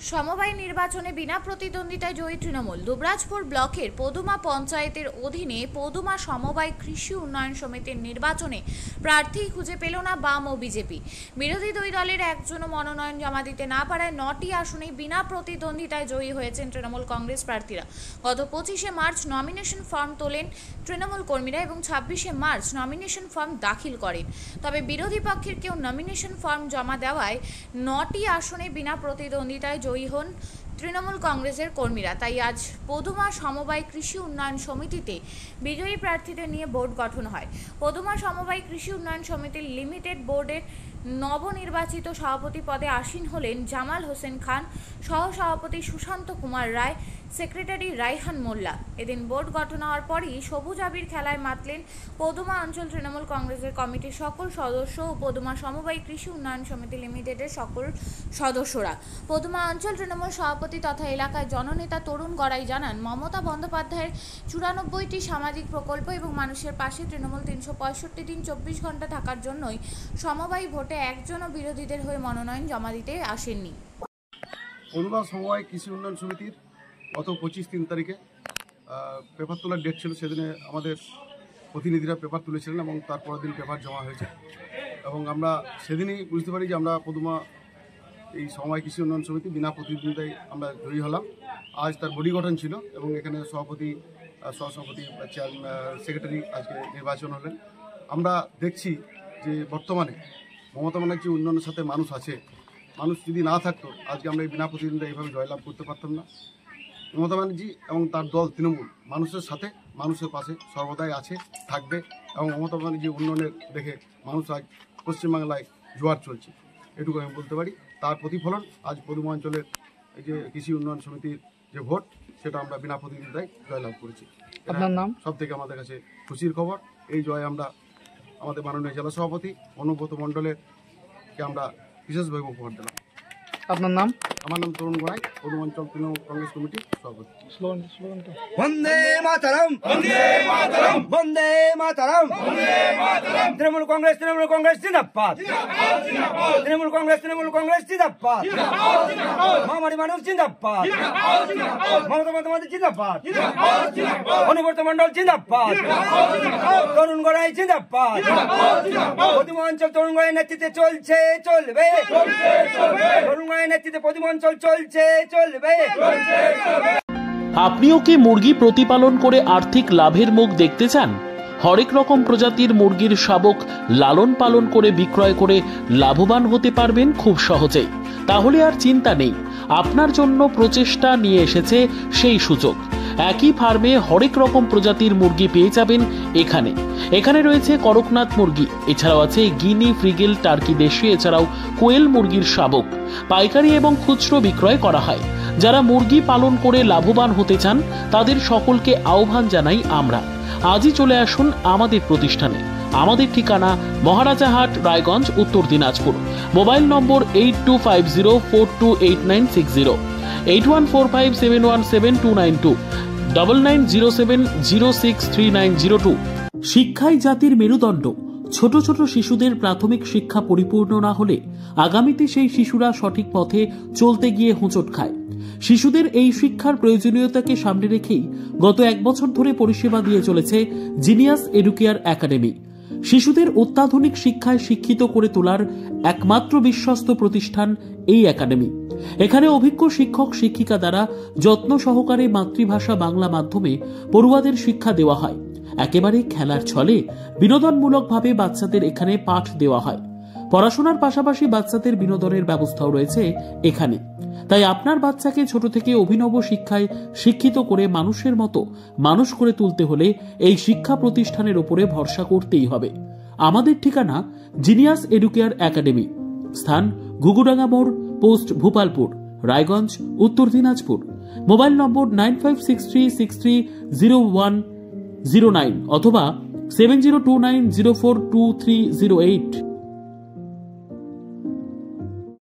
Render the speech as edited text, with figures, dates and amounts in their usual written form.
সমবায় নির্বাচনে বিনা প্রতিদ্বন্দ্বিতায় জয়ী তৃণমূল। দুবরাজপুর ব্লকের পদুমা পঞ্চায়েতের অধীনে পদুমা সমবায় কৃষি উন্নয়ন সমিতির নির্বাচনে প্রার্থী খুঁজে পেল না বাম ও বিজেপি। বিরোধী দুই দলের একজনও মনোনয়ন জমা দিতে না পারায় 9টি আসনে বিনা প্রতিদ্বন্দ্বিতায় জয়ী হয়েছেন তৃণমূল কংগ্রেস প্রার্থীরা। গত 25শে মার্চ নমিনেশন ফর্ম তোলেন তৃণমূল কর্মীরা এবং 26শে মার্চ নমিনেশন ফর্ম দাখিল করেন। তবে বিরোধী পক্ষের কেউ নমিনেশন ফর্ম জমা দেওয়ায় 9টি আসনে বিনা প্রতিদ্বন্দ্বিতায় জয়ী হন তৃণমূল কংগ্রেসের কর্মীরা। তাই আজ পদুমা সমবায় কৃষি উন্নয়ন সমিতিতে বিজয়ী প্রার্থীদের নিয়ে বোর্ড গঠন হয়। পদুমা সমবায় কৃষি উন্নয়ন সমিতির লিমিটেড বোর্ডের নবনির্বাচিত সভাপতি পদে আসীন হলেন জামাল হোসেন খান, সহ সভাপতি সুশান্ত কুমার রায়, সেক্রেটারি রাইহান মোল্লা। এদিন বোর্ড গঠন হওয়ার পরই সবুজ আবির খেলায় মাতলেন পদুমা অঞ্চল তৃণমূল কংগ্রেসের কমিটির সকল সদস্য ও পদুমা সমবায় কৃষি উন্নয়ন সমিতি লিমিটেডের সকল সদস্যরা। পদুমা অঞ্চল তৃণমূল সভাপতি তথা এলাকায় জননেতা তরুণ গড়াই জানান, মমতা বন্দ্যোপাধ্যায়ের 94টি সামাজিক প্রকল্প এবং মানুষের পাশে তৃণমূল 365 দিন 24 ঘন্টা থাকার জন্যই সমবায় ভোটে একজনও বিরোধীদের হয়ে মনোনয়ন জমা দিতে আসেননি। পদুমা সমবায় কৃষি উন্নয়ন সমিতির গত 25 তারিখে পেপার তোলার ডেট ছিল। সেদিনে আমাদের প্রতিনিধিরা পেপার তুলেছিলেন এবং তার পরের দিন পেপার জমা হয়েছে এবং আমরা সেদিনই বুঝতে পারি যে আমরা পদুমা এই সমবায় কৃষি উন্নয়ন সমিতি বিনা প্রতিদ্বন্দ্বিতায় আমরা জয়ী হলাম। আজ তার বডি গঠন ছিল এবং এখানে সভাপতি, সহসভাপতি, সেক্রেটারি আজকে নির্বাচন হলেন। আমরা দেখছি যে বর্তমানে মমতা ব্যানার্জি উন্নয়নের সাথে মানুষ আছে। মানুষ যদি না থাকতো আজকে আমরা এই বিনা প্রতিদ্বন্দ্বিতায় এইভাবে জয়লাভ করতে পারতাম না। মমতা ব্যানার্জি এবং তার দল তৃণমূল মানুষের সাথে, মানুষের পাশে সর্বদাই আছে, থাকবে এবং মমতা ব্যানার্জি উন্নয়নের দেখে মানুষ আজ পশ্চিমবাংলায় জোয়ার চলছে, এটুকু আমি বলতে পারি। তার প্রতিফলন আজ পদুমা অঞ্চলের এই যে কৃষি উন্নয়ন সমিতির যে ভোট, সেটা আমরা বিনা প্রতিদ্বন্দ্বিতায় জয়লাভ করেছি। আপনার নাম? সব থেকে আমাদের কাছে খুশির খবর। এই জয় আমরা আমাদের মাননীয় জেলা সভাপতি অনুব্রত মণ্ডলেরকে আমরা বিশেষভাবে উপহার দিলাম। আপনার নাম? আমার নাম তরুণ গড়াই, পদুমা অঞ্চল তৃণমূল কংগ্রেস কমিটির সভাপতি। স্লোগানটা বন্দে মাতরম, বন্দে মাতরম, বন্দে মাতরম, বন্দে মাতরম। তৃণমূল কংগ্রেস জিন্দাবাদ, তৃণমূল কংগ্রেস জিন্দাবাদ, মহামারী মানুষ জিন্দাবাদ, মমতা বন্দ্যোপাধ্যায় জিন্দাবাদ, অনুব্রত মণ্ডল জিন্দাবাদ, তরুণ গড়াই জিন্দাবাদ। পদুমা অঞ্চল তরুণ গড়াই নেতৃত্বে চলছে, চলবে, তরুণ গড়াই নেতৃত্বে পদুমা অঞ্চল চলছে, চলবে। আপনিও কি মুরগি প্রতিপালন করে আর্থিক লাভের মুখ দেখতে চান? হরেক রকম প্রজাতির মুরগির শাবক লালন পালন করে বিক্রয় করে লাভবান হতে পারবেন খুব সহজেই। তাহলে আর চিন্তা নেই, আপনার জন্য প্রচেষ্টা নিয়ে এসেছে সেই সুযোগ। একই ফার্মে হরেক রকম প্রজাতির মুরগি পেয়ে যাবেন এখানে রয়েছে করকনাথ মুরগি, এছাড়াও আছে গিনি, ফ্রিগেল, টার্কি দেশি, এছাড়াও কোয়েল মুরগির শাবক। পাইকারি এবং খুচরো বিক্রয় করা হয়। যারা মুরগি পালন করে লাভবান হতে চান তাদের সকলকে আহ্বান জানাই আমরা। আজই চলে আসুন আমাদের প্রতিষ্ঠানে। আমাদের ঠিকানা মহারাজাহাট, রায়গঞ্জ, উত্তর দিনাজপুর। মোবাইল নম্বর 8250428960, 8145717292, 9907063902। শিক্ষাই জাতির মেরুদণ্ড। ছোট ছোট শিশুদের প্রাথমিক শিক্ষা পরিপূর্ণ না হলে আগামীতে সেই শিশুরা সঠিক পথে চলতে গিয়ে হোঁচট খায়। শিশুদের এই শিক্ষার প্রয়োজনীয়তাকে সামনে রেখেই গত 1 বছর ধরে পরিষেবা দিয়ে চলেছে জিনিয়াস এডুকেয়ার একাডেমি। শিশুদের অত্যাধুনিক শিক্ষায় শিক্ষিত করে তোলার একমাত্র বিশ্বস্ত প্রতিষ্ঠান এই একাডেমি। এখানে অভিজ্ঞ শিক্ষক শিক্ষিকা দ্বারা যত্ন সহকারে মাতৃভাষা বাংলা মাধ্যমে পড়ুয়াদের শিক্ষা দেওয়া হয়। একেবারে খেলার ছলে বিনোদনমূলকভাবে বাচ্চাদের এখানে পাঠ দেওয়া হয়। পড়াশোনার পাশাপাশি বাচ্চাদের বিনোদনের ব্যবস্থাও রয়েছে এখানে। তাই আপনার বাচ্চাকে ছোট থেকে অভিনব শিক্ষায় শিক্ষিত করে মানুষের মতো মানুষ করে তুলতে হলে এই শিক্ষা প্রতিষ্ঠানের উপরে ভরসা করতেই হবে। আমাদের ঠিকানা জিনিয়াস এডুকেয়ার একাডেমি, স্থান ঘুঘুডাঙ্গা মোড়, পোস্ট ভূপালপুর, রায়গঞ্জ, উত্তর দিনাজপুর। মোবাইল নম্বর 9563630109 অথবা 7029042308।